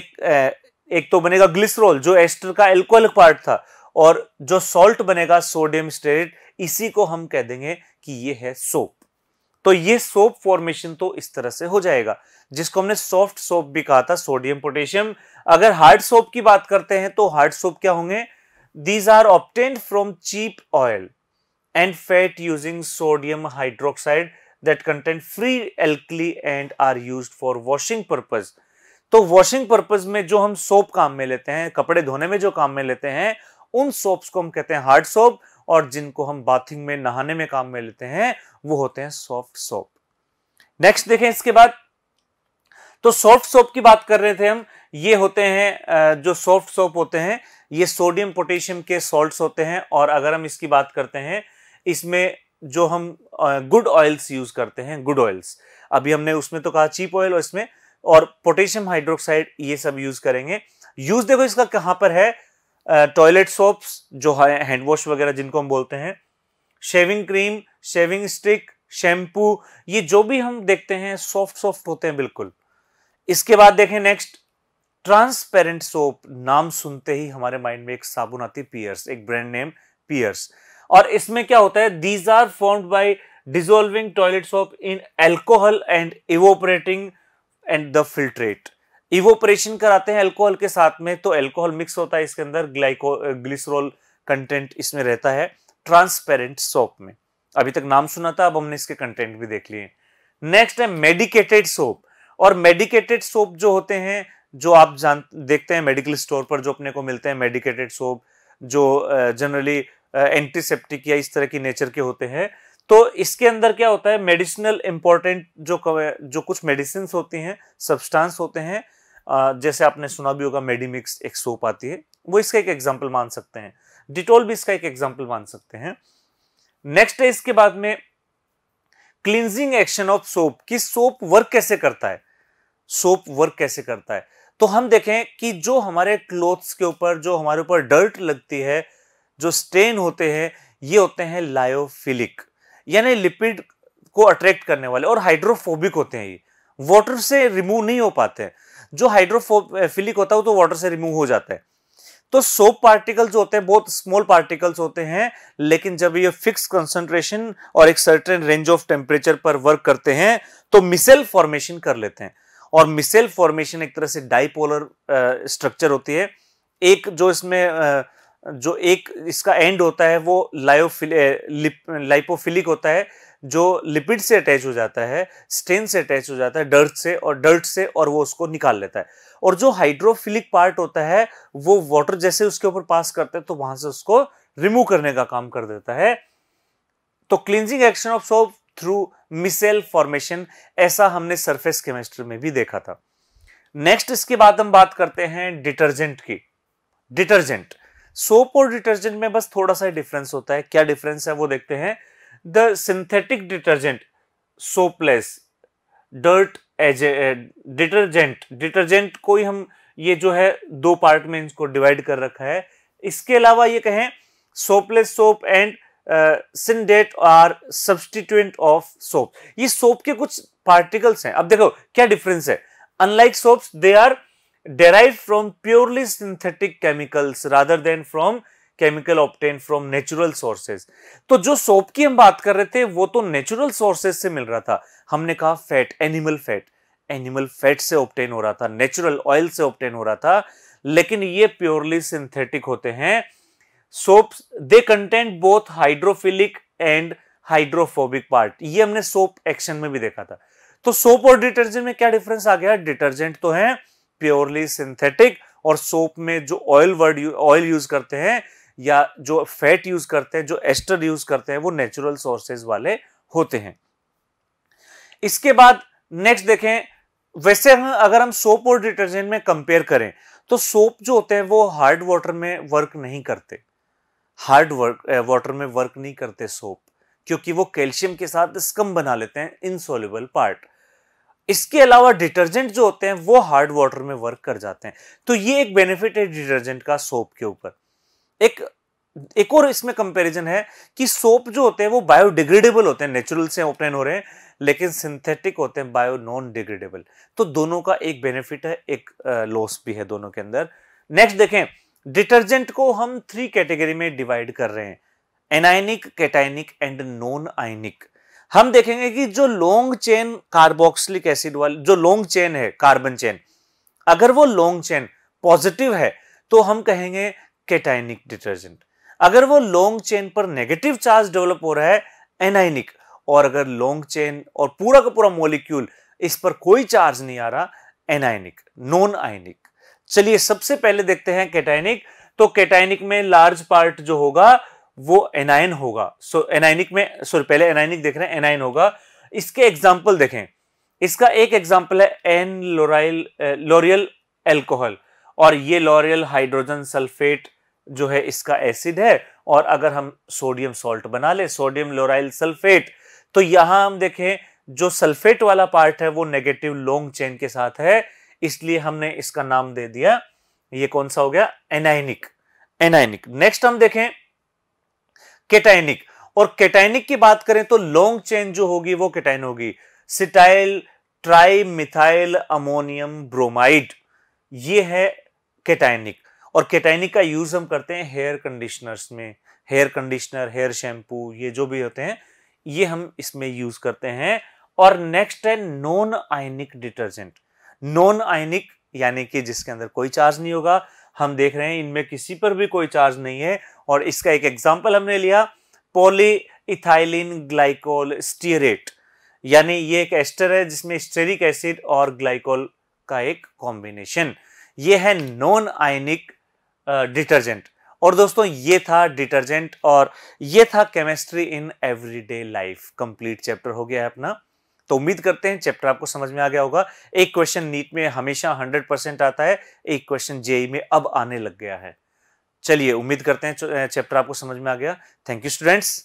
एक तो बनेगा ग्लिसरॉल जो एस्टर का एल्कोहलिक पार्ट था, और जो सॉल्ट बनेगा सोडियम स्टेरेट, इसी को हम कह देंगे कि ये है सोप। तो ये सोप फॉर्मेशन तो इस तरह से हो जाएगा, जिसको हमने सॉफ्ट सोप भी कहा था, सोडियम पोटेशियम। अगर हार्ड सोप की बात करते हैं तो हार्ड सोप क्या होंगे? These are obtained from cheap oil and fat using sodium hydroxide that contain free alkali and are used for washing purpose. तो वॉशिंग पर्पज में जो हम सोप काम में लेते हैं, कपड़े धोने में जो काम में लेते हैं, उन सोप्स को हम कहते हैं हार्ड सोप, और जिनको हम बाथिंग में, नहाने में काम में लेते हैं, वो होते हैं सॉफ्ट सोप। नेक्स्ट देखें इसके बाद, तो सॉफ्ट सोप की बात कर रहे थे हम, ये होते हैं जो सॉफ्ट सोप होते हैं ये सोडियम पोटेशियम के सॉल्ट्स होते हैं, और अगर हम इसकी बात करते हैं, इसमें जो हम गुड ऑयल्स यूज करते हैं, गुड ऑयल्स, अभी हमने उसमें तो कहा चीप ऑयल, और इसमें और पोटेशियम हाइड्रोक्साइड ये सब यूज करेंगे। यूज देखो इसका कहां पर है, टॉयलेट सोप्स जो हैंड वॉश वगैरह जिनको हम बोलते हैं, shaving cream, shaving stick, shampoo, ये जो भी हम देखते हैं सॉफ्ट सॉफ्ट होते हैं बिल्कुल। इसके बाद देखें नेक्स्ट, ट्रांसपेरेंट सोप, नाम सुनते ही हमारे माइंड में एक साबुन आती है पियर्स, एक ब्रांड नेम पियर्स, और इसमें क्या होता है, these are formed by dissolving toilet soap in alcohol and evaporating and the filtrate. Evaporation कराते हैं अल्कोहल के साथ में, तो अल्कोहल मिक्स होता है इसके अंदर, ग्लिसरॉल कंटेंट इसमें रहता है ट्रांसपेरेंट सोप में। अभी तक नाम सुना था, अब हमने इसके कंटेंट भी देख लिए। नेक्स्ट है मेडिकेटेड सोप, और मेडिकेटेड सोप जो होते हैं, जो आप देखते हैं मेडिकल स्टोर पर जो अपने को मिलते हैं, मेडिकेटेड सोप जो जनरली एंटीसेप्टिक या इस तरह की नेचर के होते हैं, तो इसके अंदर क्या होता है, मेडिसिनल इंपॉर्टेंट जो कुछ मेडिसिन होती हैं, सब्सटेंस होते हैं, जैसे आपने सुना भी होगा मेडीमिक्स एक सोप आती है, वो इसका एक एग्जांपल मान सकते हैं, डिटॉल भी इसका एक एग्जांपल मान सकते हैं। नेक्स्ट है इसके बाद में क्लींजिंग एक्शन ऑफ सोप, कि सोप वर्क कैसे करता है, सोप वर्क कैसे करता है। तो हम देखें कि जो हमारे क्लोथ्स के ऊपर, जो हमारे ऊपर डर्ट लगती है, जो स्टेन होते हैं, ये होते हैं लायोफिलिक, यानी लिपिड को अट्रैक्ट करने वाले, और हाइड्रोफोबिक होते हैं, ये वाटर से रिमूव नहीं हो पाते हैं। जो हाइड्रोफिलिक होता है वो तो वाटर से रिमूव हो जाता है। तो सोप पार्टिकल्स जो होते हैं बहुत स्मॉल पार्टिकल्स होते हैं, लेकिन जब ये फिक्स कंसंट्रेशन और एक सर्टेन रेंज ऑफ टेम्परेचर पर वर्क करते हैं तो मिसेल फॉर्मेशन कर लेते हैं। और मिसेल फॉर्मेशन एक तरह से डाइपोलर स्ट्रक्चर होती है। एक जो इसमें जो एक इसका एंड होता है वो लाइपोफिलिक होता है, जो लिपिड से अटैच हो जाता है, स्टेन से अटैच हो जाता है, डर्ट से, और वो उसको निकाल लेता है। और जो हाइड्रोफिलिक पार्ट होता है वो वाटर जैसे उसके ऊपर पास करता है तो वहां से उसको रिमूव करने का काम कर देता है। तो cleansing action of soap through micelle formation, ऐसा हमने सरफेस केमिस्ट्री में भी देखा था। नेक्स्ट इसके बाद हम बात करते हैं डिटर्जेंट की। डिटर्जेंट, सोप और डिटर्जेंट में बस थोड़ा सा डिफरेंस होता है। क्या डिफरेंस है वो देखते हैं। The synthetic detergent soapless, dirt as detergent को ही हम ये जो है दो पार्ट में इसको डिवाइड कर रखा है। इसके अलावा ये कहें soapless soap and syndet are substituent of soap, ये सोप के कुछ पार्टिकल्स हैं। अब देखो क्या डिफरेंस है। Unlike soaps they are derived from purely synthetic chemicals rather than from chemical obtained from natural sources। तो जो सोप की हम बात कर रहे थे वो तो नेचुरल सोर्सेज से मिल रहा था। हमने कहा फैट, एनिमल फैट से ऑब्टेन हो रहा था, नेचुरल ऑयल से ऑब्टेन हो रहा था, लेकिन ये प्योरली सिंथेटिक होते हैं। Soaps they contain both hydrophilic and hydrophobic part, ये हमने सोप एक्शन में भी देखा था। तो सोप और डिटर्जेंट में क्या डिफरेंस आ गया? डिटर्जेंट तो है प्योरली सिंथेटिक, और सोप में जो ऑयल यूज करते हैं या जो फैट यूज करते हैं, जो एस्टर यूज करते हैं, वो नेचुरल सोर्सेज वाले होते हैं। इसके बाद नेक्स्ट देखें, वैसे अगर हम सोप और डिटर्जेंट में कंपेयर करें तो सोप जो होते हैं वो हार्ड वाटर में वर्क नहीं करते, वाटर में वर्क नहीं करते सोप, क्योंकि वो कैल्शियम के साथ स्कम बना लेते हैं, इनसॉल्युबल पार्ट। इसके अलावा डिटर्जेंट जो होते हैं वो हार्ड वाटर में वर्क कर जाते हैं। तो ये एक बेनिफिट है डिटर्जेंट का सोप के ऊपर। एक और इसमें कंपैरिजन है कि सोप जो होते हैं वो बायोडिग्रेडेबल होते हैं, नेचुरल से ऑब्टेन हो रहे हैं, लेकिन सिंथेटिक होते हैं बायो नॉन डिग्रेडेबल। तो दोनों का एक बेनिफिट है, एक लॉस भी है दोनों के अंदर। नेक्स्ट देखें, डिटर्जेंट को हम 3 कैटेगरी में डिवाइड कर रहे हैं, anionic, cationic and non ionic. हम देखेंगे कि जो लॉन्ग चेन कार्बोक्सिलिक एसिड वाली जो लॉन्ग चेन है, कार्बन चेन, अगर वो लॉन्ग चेन पॉजिटिव है तो हम कहेंगे कैटायनिक डिटर्जेंट। अगर वो लॉन्ग चेन पर नेगेटिव चार्ज डेवलप हो रहा है, एनायनिक। और अगर लॉन्ग चेन और पूरा का पूरा मॉलिक्यूल इस पर कोई चार्ज नहीं आ रहा, एनायनिक, नॉन आयनिक। चलिए सबसे पहले देखते हैं कैटायनिक। तो कैटायनिक में लार्ज पार्ट जो होगा वो एनायन होगा। एनायनिक में पहले एनायनिक देख रहे हैं, एनायन होगा। इसके एग्जाम्पल देखें, इसका एक एग्जाम्पल है एन लोरियल एल्कोहल, और ये लोरियल हाइड्रोजन सल्फेट जो है इसका एसिड है। और अगर हम सोडियम सॉल्ट बना ले, सोडियम लोराइल सल्फेट, तो यहां हम देखें जो सल्फेट वाला पार्ट है वो नेगेटिव लॉन्ग चेन के साथ है, इसलिए हमने इसका नाम दे दिया, ये कौन सा हो गया? एनायनिक। एनायनिक। नेक्स्ट हम देखें कैटायनिक। और कैटायनिक की बात करें तो लॉन्ग चेन जो होगी वो कैटायन होगी, cetyl tri methyl ammonium bromide, ये है कैटायनिक। और कैटायनिक का यूज हम करते हैं हेयर कंडीशनर्स में, हेयर कंडीशनर, हेयर शैम्पू, ये जो भी होते हैं ये हम इसमें यूज करते हैं। और नेक्स्ट है non ionic detergent. Non ionic यानी कि जिसके अंदर कोई चार्ज नहीं होगा। हम देख रहे हैं इनमें किसी पर भी कोई चार्ज नहीं है, और इसका एक एग्जांपल हमने लिया पॉली इथाइलिन ग्लाइकोल स्टीरेट, यानी ये एक एस्टर है जिसमें स्टेरिक एसिड और ग्लाइकोल का एक कॉम्बिनेशन, ये है नॉन आयनिक डिटर्जेंट। और दोस्तों ये था डिटर्जेंट और ये था chemistry in everyday life. Complete chapter हो गया है अपना। तो उम्मीद करते हैं चैप्टर आपको समझ में आ गया होगा। एक क्वेश्चन नीट में हमेशा 100% आता है, एक क्वेश्चन जेईई में अब आने लग गया है। चलिए उम्मीद करते हैं चैप्टर आपको समझ में आ गया। Thank you students.